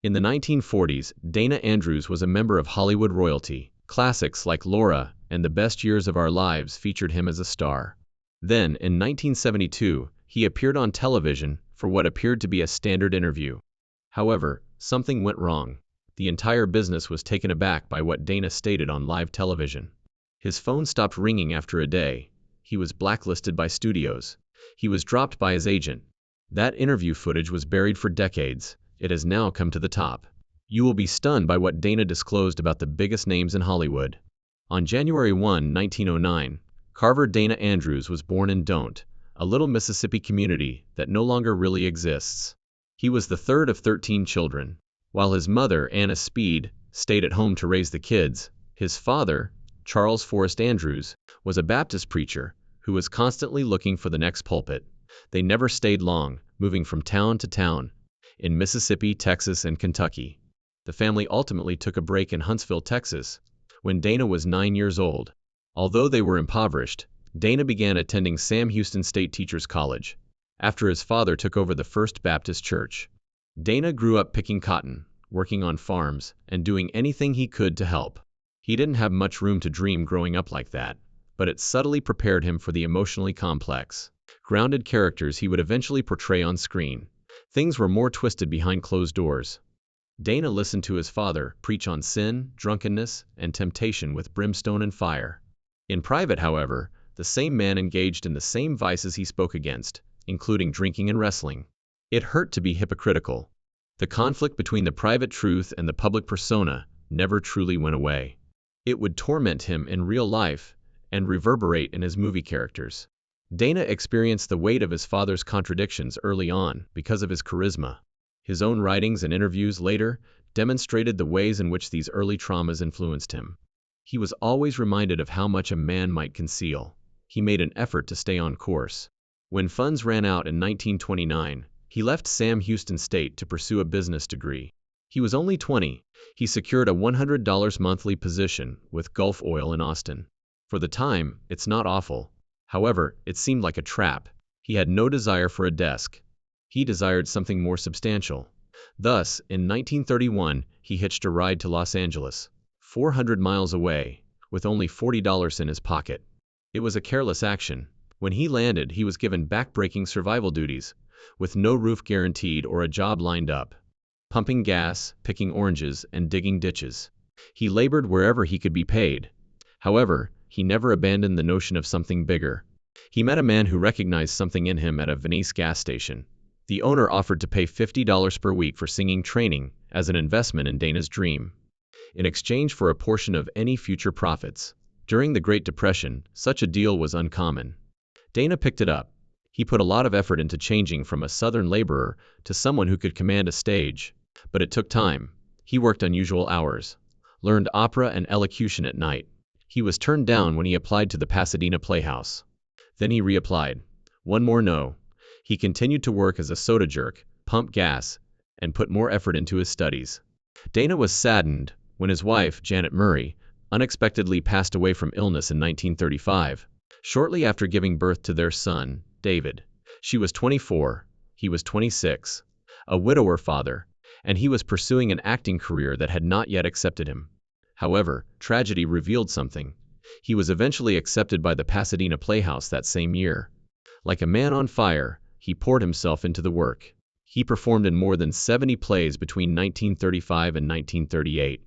In the 1940s, Dana Andrews was a member of Hollywood royalty. Classics like Laura and The Best Years of Our Lives featured him as a star. Then, in 1972, he appeared on television for what appeared to be a standard interview. However, something went wrong. The entire business was taken aback by what Dana stated on live television. His phone stopped ringing after a day. He was blacklisted by studios. He was dropped by his agent. That interview footage was buried for decades. It has now come to the top. You will be stunned by what Dana disclosed about the biggest names in Hollywood. On January 1, 1909, Carver Dana Andrews was born in Don't, a little Mississippi community that no longer really exists. He was the third of 13 children. While his mother, Anna Speed, stayed at home to raise the kids, his father, Charles Forrest Andrews, was a Baptist preacher who was constantly looking for the next pulpit. They never stayed long, moving from town to town in Mississippi, Texas, and Kentucky. The family ultimately took a break in Huntsville, Texas, when Dana was 9 years old. Although they were impoverished, Dana began attending Sam Houston State Teachers College after his father took over the First Baptist Church. Dana grew up picking cotton, working on farms, and doing anything he could to help. He didn't have much room to dream growing up like that, but it subtly prepared him for the emotionally complex, grounded characters he would eventually portray on screen. Things were more twisted behind closed doors. Dana listened to his father preach on sin, drunkenness, and temptation with brimstone and fire. In private, however, the same man engaged in the same vices he spoke against, including drinking and wrestling. It hurt to be hypocritical. The conflict between the private truth and the public persona never truly went away. It would torment him in real life and reverberate in his movie characters. Dana experienced the weight of his father's contradictions early on because of his charisma. His own writings and interviews later demonstrated the ways in which these early traumas influenced him. He was always reminded of how much a man might conceal. He made an effort to stay on course. When funds ran out in 1929, he left Sam Houston State to pursue a business degree. He was only 20. He secured a $100 monthly position with Gulf Oil in Austin. For the time, it's not awful. However, it seemed like a trap. He had no desire for a desk. He desired something more substantial. Thus, in 1931, he hitched a ride to Los Angeles, 400 miles away, with only $40 in his pocket. It was a careless action. When he landed, he was given back-breaking survival duties, with no roof guaranteed or a job lined up. Pumping gas, picking oranges, and digging ditches. He labored wherever he could be paid. However, he never abandoned the notion of something bigger. He met a man who recognized something in him at a Venice gas station. The owner offered to pay $50 per week for singing training as an investment in Dana's dream, in exchange for a portion of any future profits. During the Great Depression, such a deal was uncommon. Dana picked it up. He put a lot of effort into changing from a Southern laborer to someone who could command a stage. But it took time. He worked unusual hours, learned opera and elocution at night. He was turned down when he applied to the Pasadena Playhouse. Then he reapplied. One more no. He continued to work as a soda jerk, pump gas, and put more effort into his studies. Dana was saddened when his wife, Janet Murray, unexpectedly passed away from illness in 1935, shortly after giving birth to their son, David. She was 24, he was 26, a widower father, and he was pursuing an acting career that had not yet accepted him. However, tragedy revealed something. He was eventually accepted by the Pasadena Playhouse that same year. Like a man on fire, he poured himself into the work. He performed in more than 70 plays between 1935 and 1938.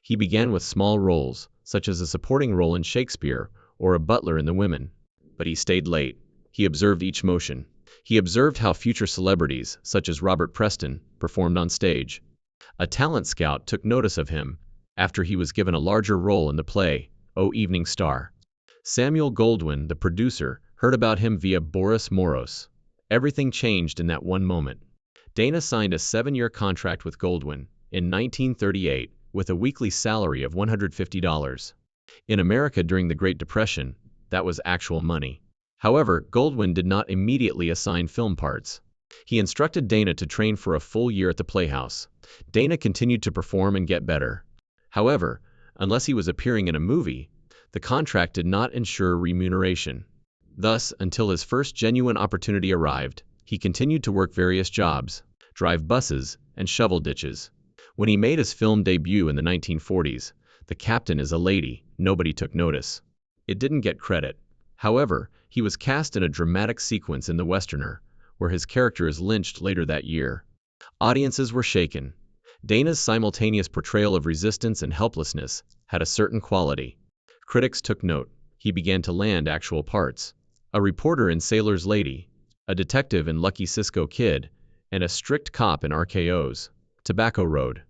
He began with small roles, such as a supporting role in Shakespeare or a butler in The Women. But he stayed late. He observed each motion. He observed how future celebrities, such as Robert Preston, performed on stage. A talent scout took notice of him after he was given a larger role in the play, O Evening Star. Samuel Goldwyn, the producer, heard about him via Boris Moros. Everything changed in that one moment. Dana signed a 7-year contract with Goldwyn in 1938 with a weekly salary of $150. In America during the Great Depression, that was actual money. However, Goldwyn did not immediately assign film parts. He instructed Dana to train for a full year at the Playhouse. Dana continued to perform and get better. However, unless he was appearing in a movie, the contract did not ensure remuneration. Thus, until his first genuine opportunity arrived, he continued to work various jobs, drive buses, and shovel ditches. When he made his film debut in the 1940s, The Captain is a Lady, nobody took notice. It didn't get credit. However, he was cast in a dramatic sequence in The Westerner, where his character is lynched later that year. Audiences were shaken. Dana's simultaneous portrayal of resistance and helplessness had a certain quality. Critics took note. He began to land actual parts. A reporter in Sailor's Lady, a detective in Lucky Cisco Kid, and a strict cop in RKO's Tobacco Road.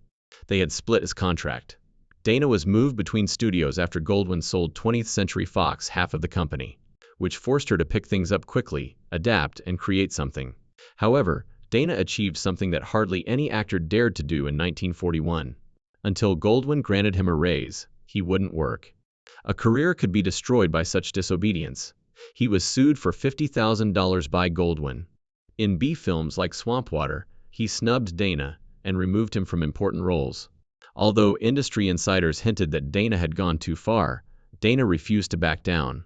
They had split his contract. Dana was moved between studios after Goldwyn sold 20th Century Fox half of the company, which forced her to pick things up quickly, adapt, and create something. However, Dana achieved something that hardly any actor dared to do in 1941. Until Goldwyn granted him a raise, he wouldn't work. A career could be destroyed by such disobedience. He was sued for $50,000 by Goldwyn. In B films like Swamp Water, he snubbed Dana and removed him from important roles. Although industry insiders hinted that Dana had gone too far, Dana refused to back down.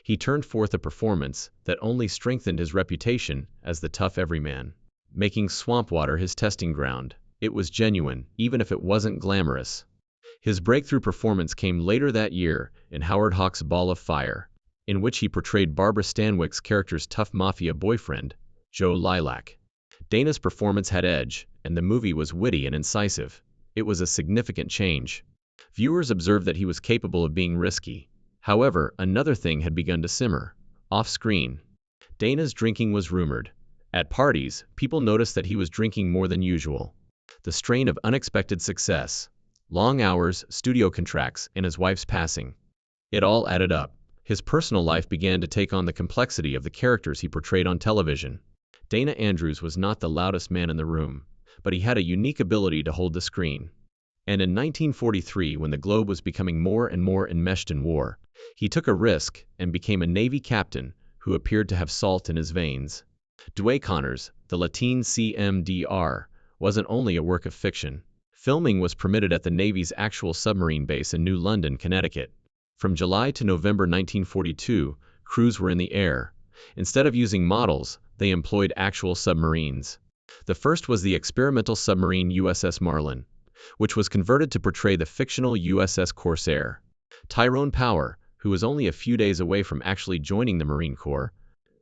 He turned forth a performance that only strengthened his reputation as the tough everyman, making Swamp Water his testing ground. It was genuine, even if it wasn't glamorous. His breakthrough performance came later that year in Howard Hawks' Ball of Fire, in which he portrayed Barbara Stanwyck's character's tough mafia boyfriend, Joe Lilac. Dana's performance had edge, and the movie was witty and incisive. It was a significant change. Viewers observed that he was capable of being risky. However, another thing had begun to simmer. Off-screen, Dana's drinking was rumored. At parties, people noticed that he was drinking more than usual. The strain of unexpected success, long hours, studio contracts, and his wife's passing. It all added up. His personal life began to take on the complexity of the characters he portrayed on television. Dana Andrews was not the loudest man in the room, but he had a unique ability to hold the screen. And in 1943, when the globe was becoming more and more enmeshed in war, he took a risk and became a Navy captain who appeared to have salt in his veins. Dwayne Connors, the Latin CMDR, wasn't only a work of fiction. Filming was permitted at the Navy's actual submarine base in New London, Connecticut. From July to November 1942, crews were in the air. Instead of using models, they employed actual submarines. The first was the experimental submarine USS Marlin, which was converted to portray the fictional USS Corsair. Tyrone Power, who was only a few days away from actually joining the Marine Corps,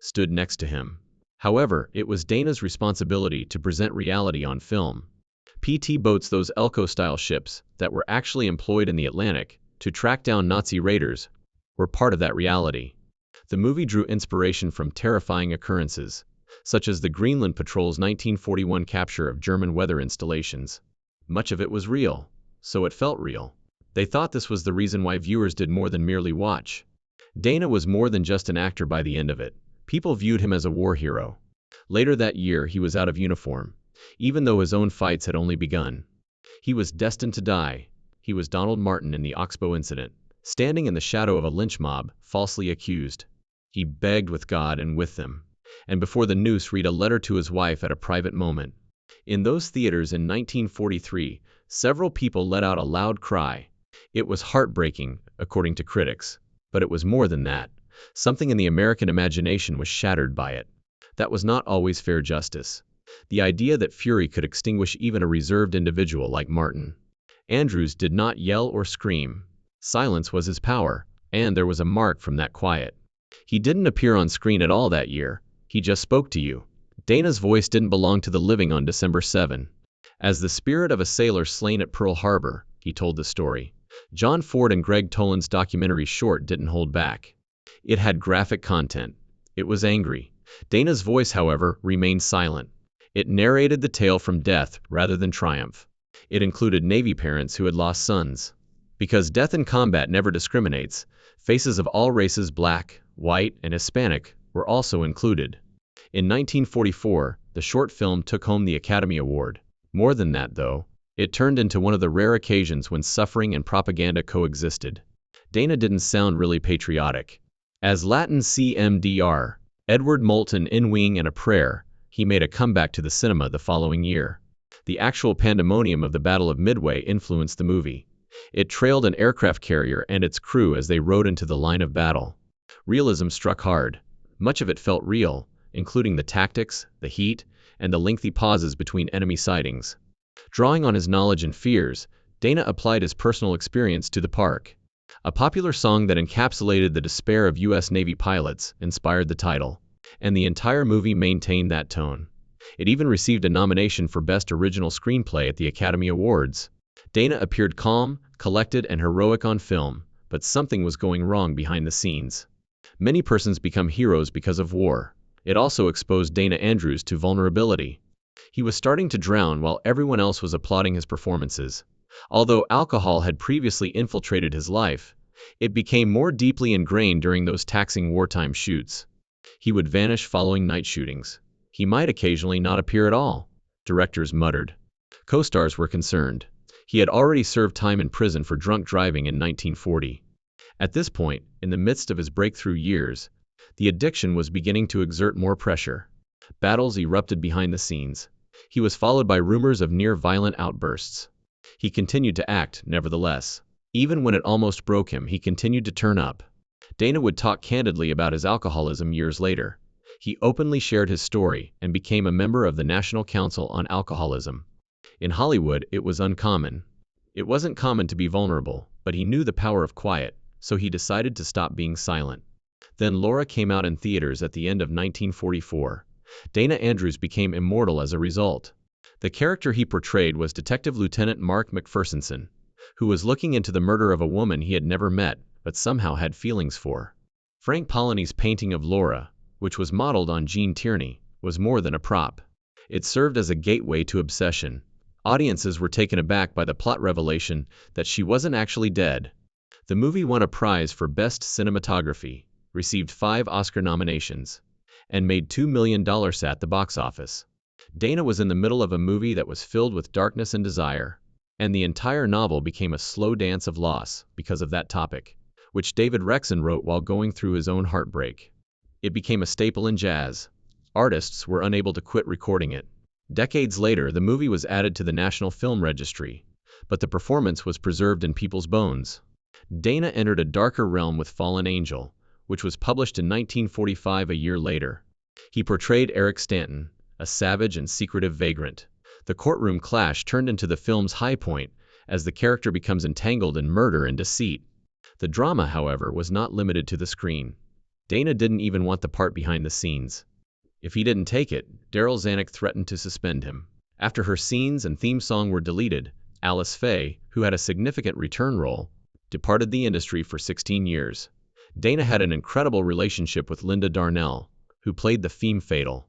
stood next to him. However, it was Dana's responsibility to present reality on film. PT boats, those Elco-style ships that were actually employed in the Atlantic to track down Nazi raiders, were part of that reality. The movie drew inspiration from terrifying occurrences, such as the Greenland Patrol's 1941 capture of German weather installations. Much of it was real, so it felt real. They thought this was the reason why viewers did more than merely watch. Dana was more than just an actor by the end of it. People viewed him as a war hero. Later that year, he was out of uniform, even though his own fights had only begun. He was destined to die. He was Donald Martin in the Oxbow incident, standing in the shadow of a lynch mob, falsely accused. He begged with God and with them, and before the noose read a letter to his wife at a private moment. In those theaters in 1943, several people let out a loud cry. It was heartbreaking, according to critics, but it was more than that. Something in the American imagination was shattered by it. That was not always fair justice. The idea that fury could extinguish even a reserved individual like Martin. Andrews did not yell or scream. Silence was his power, and there was a mark from that quiet. He didn't appear on screen at all that year. He just spoke to you. Dana's voice didn't belong to the living on December 7. As the spirit of a sailor slain at Pearl Harbor, he told the story. John Ford and Greg Toland's documentary short didn't hold back. It had graphic content. It was angry. Dana's voice, however, remained silent. It narrated the tale from death rather than triumph. It included Navy parents who had lost sons. Because death in combat never discriminates, faces of all races, black, white, and Hispanic, were also included. In 1944, the short film took home the Academy Award. More than that, though, it turned into one of the rare occasions when suffering and propaganda coexisted. Dana didn't sound really patriotic. As Latin CMDR, Edward Moulton in Wing and a Prayer, he made a comeback to the cinema the following year. The actual pandemonium of the Battle of Midway influenced the movie. It trailed an aircraft carrier and its crew as they rode into the line of battle. Realism struck hard. Much of it felt real, including the tactics, the heat, and the lengthy pauses between enemy sightings. Drawing on his knowledge and fears, Dana applied his personal experience to the park. A popular song that encapsulated the despair of U.S. Navy pilots inspired the title, and the entire movie maintained that tone. It even received a nomination for Best Original Screenplay at the Academy Awards. Dana appeared calm, collected, and heroic on film, but something was going wrong behind the scenes. Many persons become heroes because of war. It also exposed Dana Andrews to vulnerability. He was starting to drown while everyone else was applauding his performances. Although alcohol had previously infiltrated his life, it became more deeply ingrained during those taxing wartime shoots. He would vanish following night shootings. He might occasionally not appear at all, directors muttered. Co-stars were concerned. He had already served time in prison for drunk driving in 1940. At this point, in the midst of his breakthrough years, the addiction was beginning to exert more pressure. Battles erupted behind the scenes. He was followed by rumors of near-violent outbursts. He continued to act, nevertheless. Even when it almost broke him, he continued to turn up. Dana would talk candidly about his alcoholism years later. He openly shared his story and became a member of the National Council on Alcoholism. In Hollywood, it was uncommon. It wasn't common to be vulnerable, but he knew the power of quiet, so he decided to stop being silent. Then Laura came out in theaters at the end of 1944. Dana Andrews became immortal as a result. The character he portrayed was Detective Lieutenant Mark McPhersonson, who was looking into the murder of a woman he had never met, but somehow had feelings for. Frank Polanyi's painting of Laura, which was modeled on Gene Tierney, was more than a prop. It served as a gateway to obsession. Audiences were taken aback by the plot revelation that she wasn't actually dead. The movie won a prize for Best Cinematography, received 5 Oscar nominations, and made $2 million at the box office. Dana was in the middle of a movie that was filled with darkness and desire, and the entire novel became a slow dance of loss because of that topic, which David Rexon wrote while going through his own heartbreak. It became a staple in jazz. Artists were unable to quit recording it. Decades later, the movie was added to the National Film Registry, but the performance was preserved in people's bones. Dana entered a darker realm with Fallen Angel, which was published in 1945, a year later. He portrayed Eric Stanton, a savage and secretive vagrant. The courtroom clash turned into the film's high point as the character becomes entangled in murder and deceit. The drama, however, was not limited to the screen. Dana didn't even want the part behind the scenes. If he didn't take it, Daryl Zanuck threatened to suspend him. After her scenes and theme song were deleted, Alice Faye, who had a significant return role, departed the industry for 16 years. Dana had an incredible relationship with Linda Darnell, who played the femme fatale.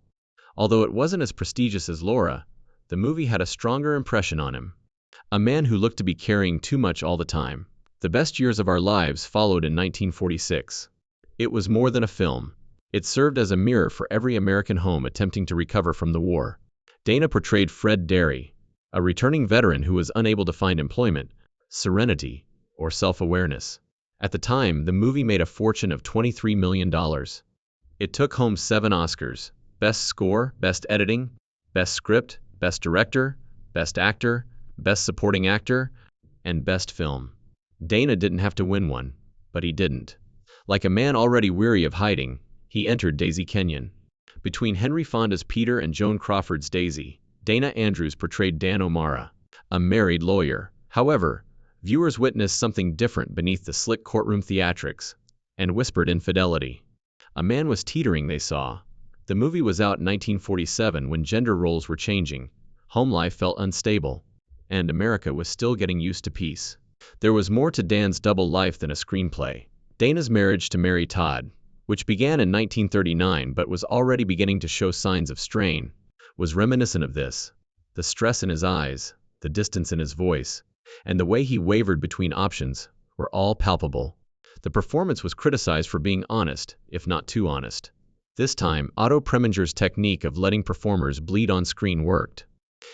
Although it wasn't as prestigious as Laura, the movie had a stronger impression on him. A man who looked to be carrying too much all the time. The Best Years of Our Lives followed in 1946. It was more than a film. It served as a mirror for every American home attempting to recover from the war. Dana portrayed Fred Derry, a returning veteran who was unable to find employment, serenity, or self-awareness. At the time, the movie made a fortune of $23 million. It took home 7 Oscars: Best Score, Best Editing, Best Script, Best Director, Best Actor, Best Supporting Actor, and Best Film. Dana didn't have to win one, but he didn't. Like a man already weary of hiding, he entered Daisy Kenyon. Between Henry Fonda's Peter and Joan Crawford's Daisy, Dana Andrews portrayed Dan O'Mara, a married lawyer. However, viewers witnessed something different beneath the slick courtroom theatrics and whispered infidelity. A man was teetering, they saw. The movie was out in 1947 when gender roles were changing, home life felt unstable, and America was still getting used to peace. There was more to Dan's double life than a screenplay. Dana's marriage to Mary Todd, which began in 1939 but was already beginning to show signs of strain, was reminiscent of this. The stress in his eyes, the distance in his voice, and the way he wavered between options were all palpable. The performance was criticized for being honest, if not too honest. This time, Otto Preminger's technique of letting performers bleed on screen worked.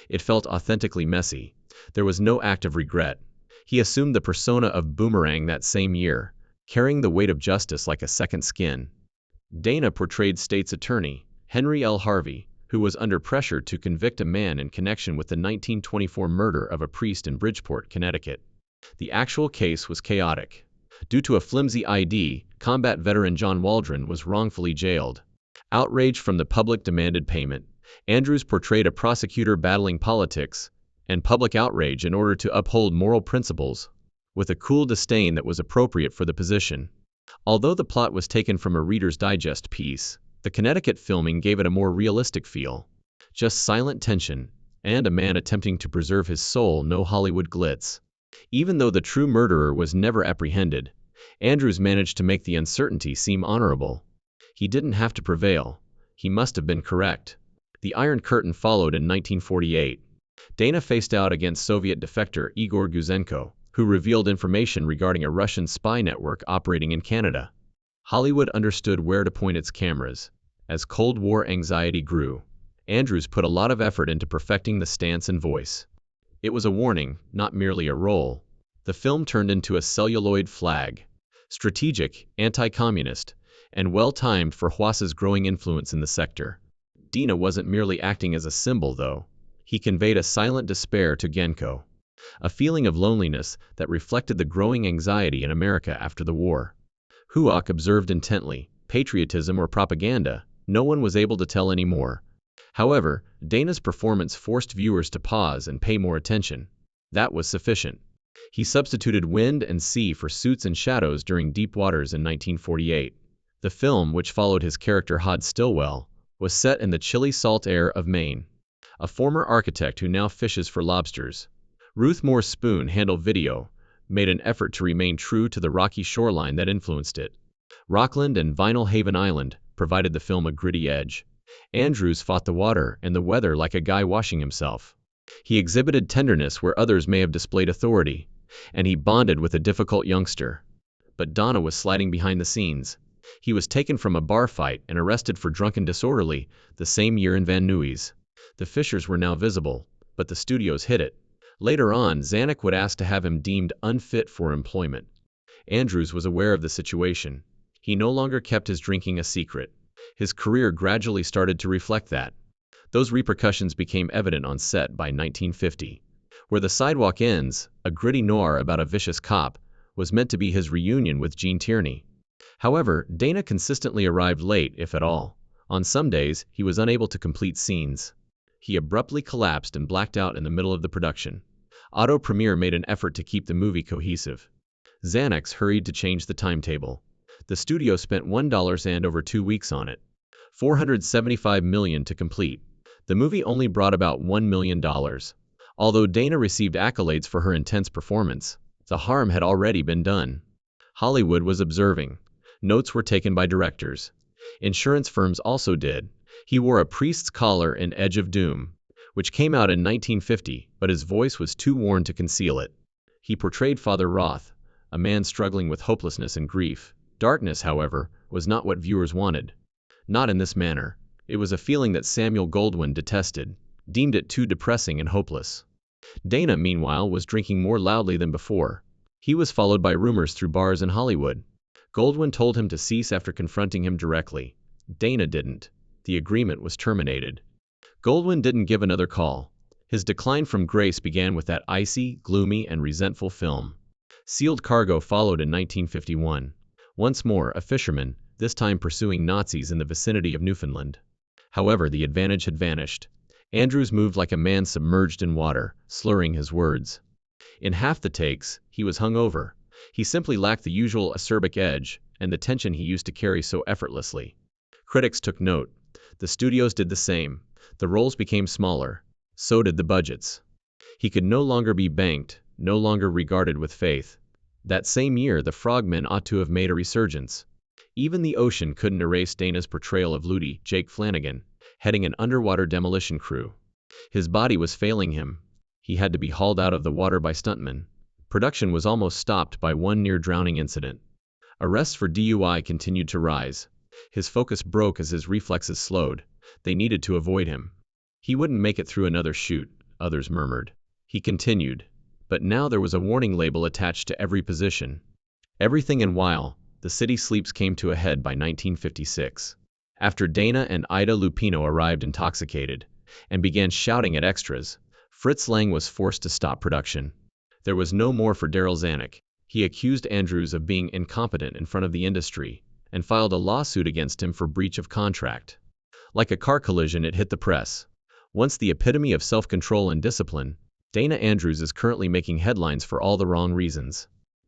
It felt authentically messy. There was no act of regret. He assumed the persona of Boomerang that same year, carrying the weight of justice like a second skin. Dana portrayed state's attorney, Henry L. Harvey, who was under pressure to convict a man in connection with the 1924 murder of a priest in Bridgeport, Connecticut. The actual case was chaotic. Due to a flimsy ID, combat veteran John Waldron was wrongfully jailed. Outrage from the public demanded payment. Andrews portrayed a prosecutor battling politics and public outrage in order to uphold moral principles, with a cool disdain that was appropriate for the position. Although the plot was taken from a Reader's Digest piece, the Connecticut filming gave it a more realistic feel. Just silent tension, and a man attempting to preserve his soul, no Hollywood glitz. Even though the true murderer was never apprehended, Andrews managed to make the uncertainty seem honorable. He didn't have to prevail. He must have been correct. The Iron Curtain followed in 1948. Dana faced out against Soviet defector Igor Gouzenko, who revealed information regarding a Russian spy network operating in Canada. Hollywood understood where to point its cameras. As Cold War anxiety grew, Andrews put a lot of effort into perfecting the stance and voice. It was a warning, not merely a role. The film turned into a celluloid flag. Strategic, anti-communist, and well-timed for Hwasa's growing influence in the sector. Dana wasn't merely acting as a symbol, though. He conveyed a silent despair to Genko, a feeling of loneliness that reflected the growing anxiety in America after the war. Huok observed intently. Patriotism or propaganda? No one was able to tell anymore. However, Dana's performance forced viewers to pause and pay more attention. That was sufficient. He substituted wind and sea for suits and shadows during Deep Waters in 1948. The film, which followed his character Hod Stillwell, was set in the chilly salt air of Maine. A former architect who now fishes for lobsters, Ruth Moore Spoon Handle Video, made an effort to remain true to the rocky shoreline that influenced it. Rockland and Vinyl Haven Island provided the film a gritty edge. Andrews fought the water and the weather like a guy washing himself. He exhibited tenderness where others may have displayed authority, and he bonded with a difficult youngster. But Dana was sliding behind the scenes. He was taken from a bar fight and arrested for drunken disorderly the same year in Van Nuys. The fissures were now visible, but the studios hid it. Later on, Zanuck would ask to have him deemed unfit for employment. Andrews was aware of the situation. He no longer kept his drinking a secret. His career gradually started to reflect that. Those repercussions became evident on set by 1950. Where the Sidewalk Ends, a gritty noir about a vicious cop, was meant to be his reunion with Gene Tierney. However, Dana consistently arrived late, if at all. On some days, he was unable to complete scenes. He abruptly collapsed and blacked out in the middle of the production. Otto Premiere made an effort to keep the movie cohesive. Xanax hurried to change the timetable. The studio spent $1 and over 2 weeks on it. $475 million to complete. The movie only brought about $1 million. Although Dana received accolades for her intense performance, the harm had already been done. Hollywood was observing. Notes were taken by directors. Insurance firms also did. He wore a priest's collar in Edge of Doom, which came out in 1950, but his voice was too worn to conceal it. He portrayed Father Roth, a man struggling with hopelessness and grief. Darkness, however, was not what viewers wanted. Not in this manner. It was a feeling that Samuel Goldwyn detested, deemed it too depressing and hopeless. Dana, meanwhile, was drinking more loudly than before. He was followed by rumors through bars in Hollywood. Goldwyn told him to cease after confronting him directly. Dana didn't. The agreement was terminated. Goldwyn didn't give another call. His decline from grace began with that icy, gloomy, and resentful film. Sealed Cargo followed in 1951. Once more, a fisherman, this time pursuing Nazis in the vicinity of Newfoundland. However, the advantage had vanished. Andrews moved like a man submerged in water, slurring his words. In half the takes, he was hung over. He simply lacked the usual acerbic edge and the tension he used to carry so effortlessly. Critics took note. The studios did the same. The roles became smaller. So did the budgets. He could no longer be banked, no longer regarded with faith. That same year, the Frogmen ought to have made a resurgence. Even the ocean couldn't erase Dana's portrayal of Ludi, Jake Flanagan, heading an underwater demolition crew. His body was failing him. He had to be hauled out of the water by stuntmen. Production was almost stopped by one near-drowning incident. Arrests for DUI continued to rise. His focus broke as his reflexes slowed. They needed to avoid him. He wouldn't make it through another shoot, others murmured. He continued. But now there was a warning label attached to every position. Everything and While The City Sleeps came to a head by 1956. After Dana and Ida Lupino arrived intoxicated and began shouting at extras, Fritz Lang was forced to stop production. There was no more for Darryl Zanuck. He accused Andrews of being incompetent in front of the industry and filed a lawsuit against him for breach of contract. Like a car collision, it hit the press. Once the epitome of self-control and discipline, Dana Andrews is currently making headlines for all the wrong reasons.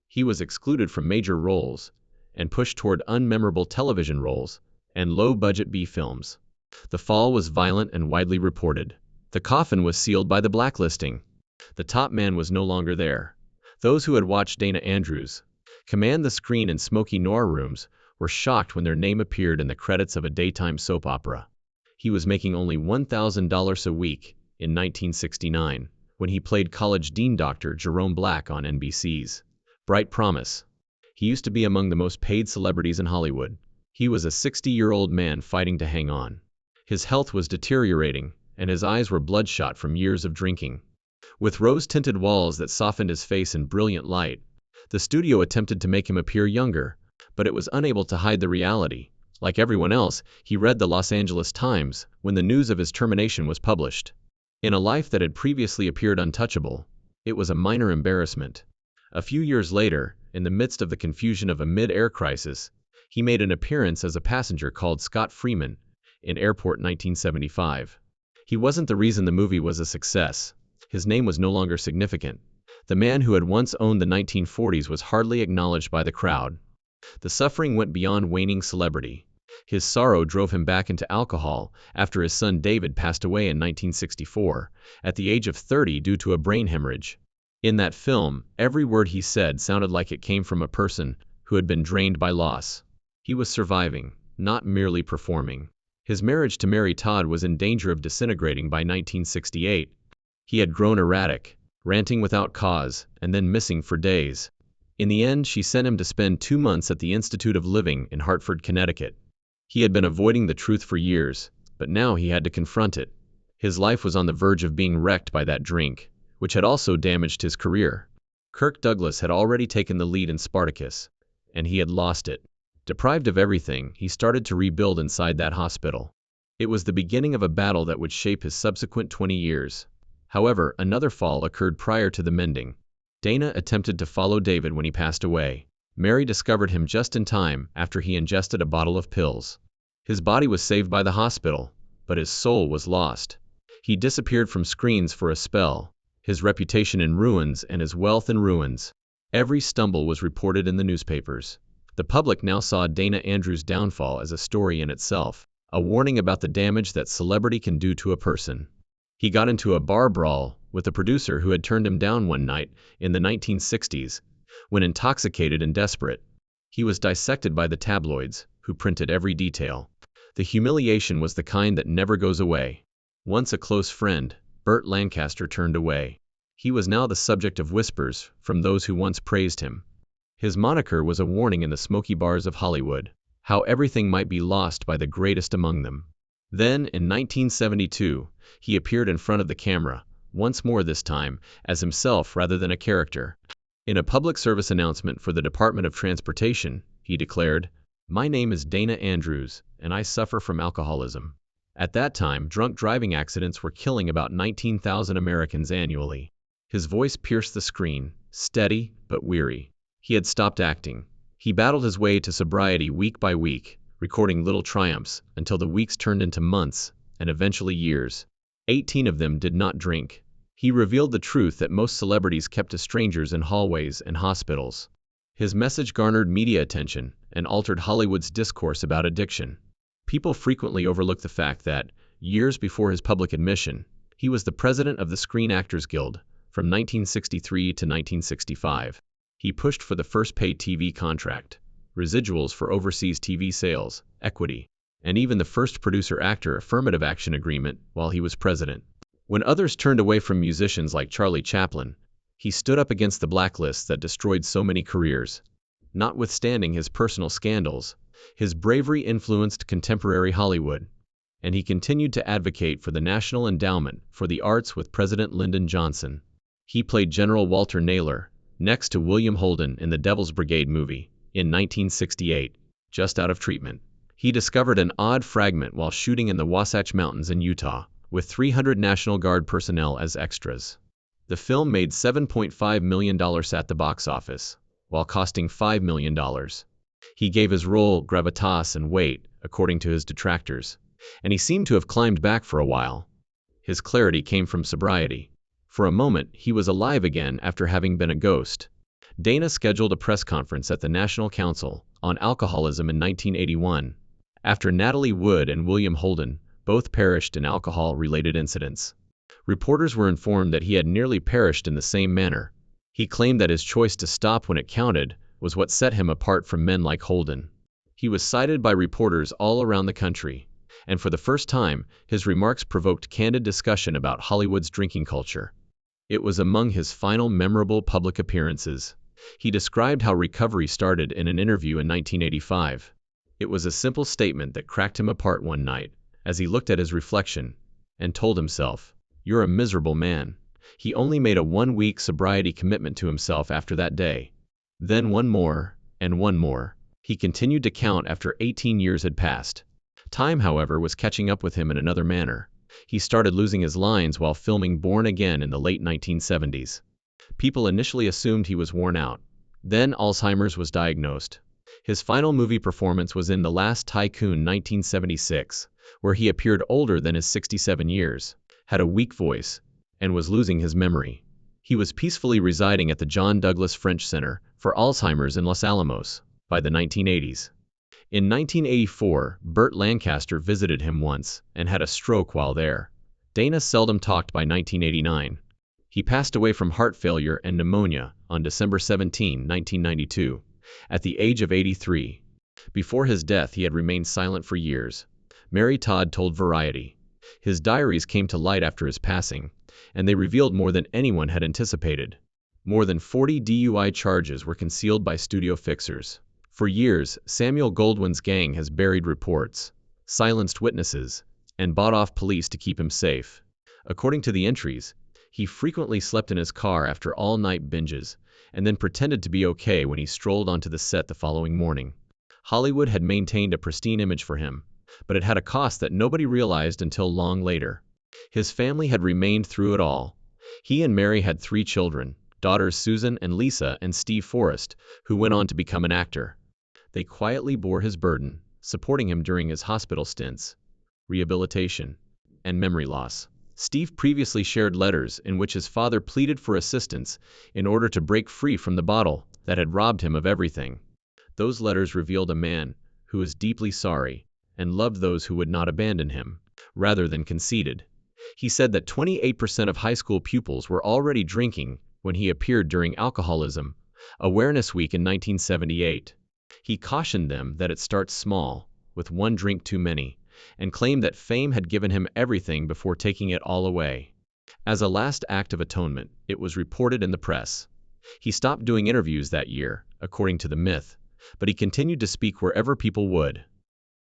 He was excluded from major roles and pushed toward unmemorable television roles and low-budget B films. The fall was violent and widely reported. The coffin was sealed by the blacklisting. The top man was no longer there. Those who had watched Dana Andrews command the screen in smoky noir rooms were shocked when their name appeared in the credits of a daytime soap opera. He was making only $1,000 a week in 1969 when he played college dean Dr. Jerome Black on NBC's Bright Promise. He used to be among the most paid celebrities in Hollywood. He was a 60-year-old man fighting to hang on. His health was deteriorating, and his eyes were bloodshot from years of drinking. With rose-tinted walls that softened his face in brilliant light, the studio attempted to make him appear younger, but it was unable to hide the reality. Like everyone else, he read the Los Angeles Times when the news of his termination was published. In a life that had previously appeared untouchable, it was a minor embarrassment. A few years later, in the midst of the confusion of a mid-air crisis, he made an appearance as a passenger called Scott Freeman in Airport 1975. He wasn't the reason the movie was a success. His name was no longer significant. The man who had once owned the 1940s was hardly acknowledged by the crowd. The suffering went beyond waning celebrity. His sorrow drove him back into alcohol after his son David passed away in 1964, at the age of 30 due to a brain hemorrhage. In that film, every word he said sounded like it came from a person who had been drained by loss. He was surviving, not merely performing. His marriage to Mary Todd was in danger of disintegrating by 1968. He had grown erratic, ranting without cause, and then missing for days. In the end, she sent him to spend 2 months at the Institute of Living in Hartford, Connecticut. He had been avoiding the truth for years, but now he had to confront it. His life was on the verge of being wrecked by that drink, which had also damaged his career. Kirk Douglas had already taken the lead in Spartacus, and he had lost it. Deprived of everything, he started to rebuild inside that hospital. It was the beginning of a battle that would shape his subsequent 20 years. However, another fall occurred prior to the mending. Dana attempted to follow David when he passed away. Mary discovered him just in time after he ingested a bottle of pills. His body was saved by the hospital, but his soul was lost. He disappeared from screens for a spell, his reputation in ruins and his wealth in ruins. Every stumble was reported in the newspapers. The public now saw Dana Andrews' downfall as a story in itself, a warning about the damage that celebrity can do to a person. He got into a bar brawl with a producer who had turned him down one night in the 1960s, when intoxicated and desperate. He was dissected by the tabloids, who printed every detail. The humiliation was the kind that never goes away. Once a close friend, Burt Lancaster turned away. He was now the subject of whispers from those who once praised him. His moniker was a warning in the smoky bars of Hollywood, how everything might be lost by the greatest among them. Then, in 1972, he appeared in front of the camera, once more this time, as himself rather than a character. In a public service announcement for the Department of Transportation, he declared, "My name is Dana Andrews, and I suffer from alcoholism." At that time, drunk driving accidents were killing about 19,000 Americans annually. His voice pierced the screen, steady but weary. He had stopped acting. He battled his way to sobriety week by week, recording little triumphs until the weeks turned into months and eventually years. 18 of them did not drink. He revealed the truth that most celebrities kept to strangers in hallways and hospitals. His message garnered media attention and altered Hollywood's discourse about addiction. People frequently overlook the fact that, years before his public admission, he was the president of the Screen Actors Guild from 1963 to 1965. He pushed for the first paid TV contract, residuals for overseas TV sales, equity, and even the first producer-actor affirmative action agreement while he was president. When others turned away from musicians like Charlie Chaplin, he stood up against the blacklists that destroyed so many careers. Notwithstanding his personal scandals, his bravery influenced contemporary Hollywood, and he continued to advocate for the National Endowment for the Arts with President Lyndon Johnson. He played General Walter Naylor, next to William Holden in the Devil's Brigade movie, in 1968, just out of treatment. He discovered an odd fragment while shooting in the Wasatch Mountains in Utah, with 300 National Guard personnel as extras. The film made $7.5 million at the box office, while costing $5 million. He gave his role gravitas and weight, according to his detractors, and he seemed to have climbed back for a while. His clarity came from sobriety. For a moment, he was alive again after having been a ghost. Dana scheduled a press conference at the National Council on Alcoholism in 1981, after Natalie Wood and William Holden both perished in alcohol-related incidents. Reporters were informed that he had nearly perished in the same manner. He claimed that his choice to stop when it counted was what set him apart from men like Holden. He was cited by reporters all around the country, and for the first time, his remarks provoked candid discussion about Hollywood's drinking culture. It was among his final memorable public appearances. He described how recovery started in an interview in 1985. It was a simple statement that cracked him apart one night, as he looked at his reflection and told himself, "You're a miserable man." He only made a 1-week sobriety commitment to himself after that day. Then one more, and one more. He continued to count after 18 years had passed. Time, however, was catching up with him in another manner. He started losing his lines while filming Born Again in the late 1970s. People initially assumed he was worn out. Then Alzheimer's was diagnosed. His final movie performance was in The Last Tycoon 1976, where he appeared older than his 67 years, had a weak voice, and was losing his memory. He was peacefully residing at the John Douglas French Center for Alzheimer's in Los Alamos by the 1980s. In 1984, Burt Lancaster visited him once and had a stroke while there. Dana seldom talked by 1989. He passed away from heart failure and pneumonia on December 17, 1992, at the age of 83. Before his death, he had remained silent for years. Mary Todd told Variety. His diaries came to light after his passing, and they revealed more than anyone had anticipated. More than 40 DUI charges were concealed by studio fixers. For years, Samuel Goldwyn's gang has buried reports, silenced witnesses, and bought off police to keep him safe. According to the entries, he frequently slept in his car after all-night binges, and then pretended to be okay when he strolled onto the set the following morning. Hollywood had maintained a pristine image for him, but it had a cost that nobody realized until long later. His family had remained through it all. He and Mary had 3 children, daughters Susan and Lisa and Steve Forrest, who went on to become an actor. They quietly bore his burden, supporting him during his hospital stints, rehabilitation, and memory loss. Steve previously shared letters in which his father pleaded for assistance in order to break free from the bottle that had robbed him of everything. Those letters revealed a man who was deeply sorry and loved those who would not abandon him, rather than conceded. He said that 28% of high school pupils were already drinking when he appeared during Alcoholism Awareness Week in 1978. He cautioned them that it starts small, with 1 drink too many, and claimed that fame had given him everything before taking it all away. As a last act of atonement, it was reported in the press. He stopped doing interviews that year, according to the myth, but he continued to speak wherever people would.